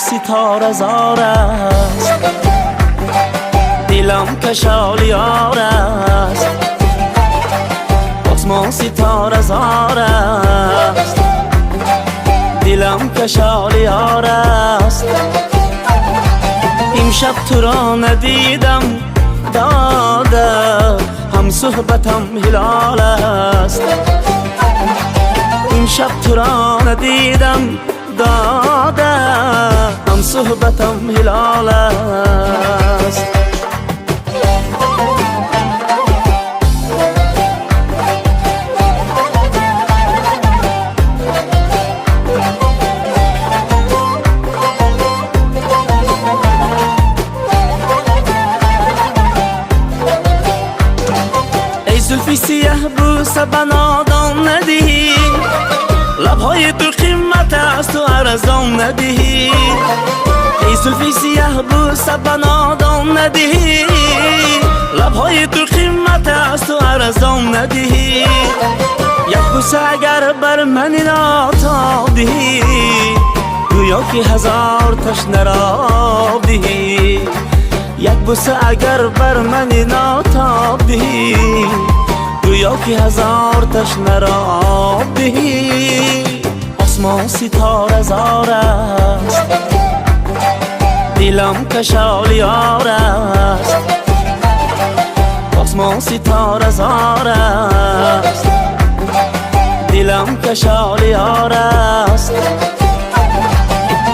ستاره زار است، دلم کشالیار است. آسمان ستاره زار است، دلم کشالیار است. امشب تو را ندیدم داده، هم صحبتم هلال است. امشب تو را ندیدم داده، هم صحبتم هلال است. زلفی سیه بوسه به نادان ندهی، لبهای تو قیمت است و ارزان ندهی. ای زلفی سیه بوسه به نادان ندهی، لبهای تو قیمت است و ارزان ندهی. یک بوسه اگر بر من ناتاب دهی، گویا که هزار تشنه را دهی. یک بوسه اگر بر من ناتاب دهی، گویا که هزار تشنه را آب دهی. آسمان ستاره زار است، دلم کشالیار است. آسمان ستاره زار است، دلم کشالیار است.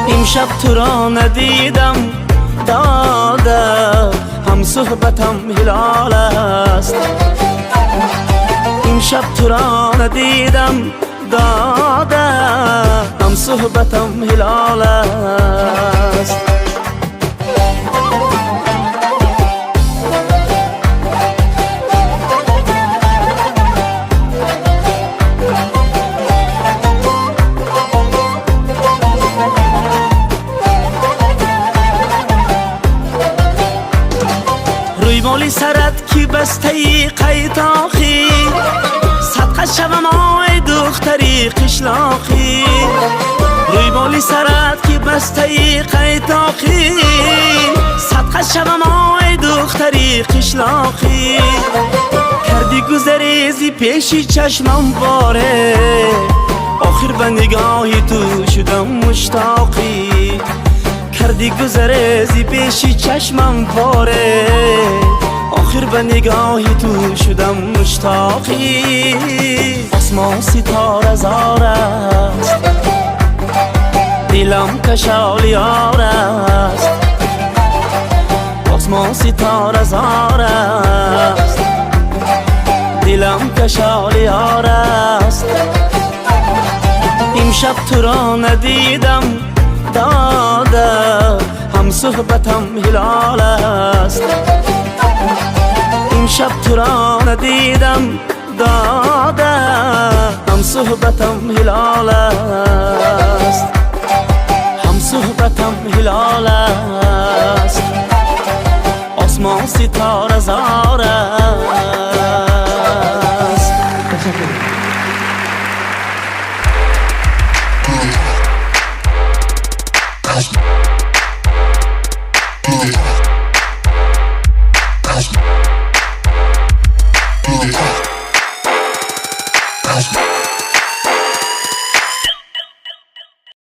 امشب تو را ندیدم داده، هم صحبتم هلال است. امشب تو را ندیدم داده، هم صحبتم هلال است. روی مالی سرت کی بسته ای قیتاخی، صدقه شوم آی دختری قشلاقی. روی مالی سرت کی بسته ای قیتاخی، صدقه شوم آی دختری قشلاقی. کردی گذریزی پیشی چشمم باره، آخر به نگاهی تو شدم مشتاقی. کردی گذریزی پیشی چشمم باره، آخر به نگاهی تو شدم مشتاقی. آسمان ستاره زار است، دلم کشالیار است. آسمان ستاره زار است، دلم کشالیار است. امشب تو را ندیدم داده، هم صحبتم هلال است. امشب تو را ندیدم داده، هم صحبتم هلال است. هم صحبتم هلال است، آسمان ستاره زار است.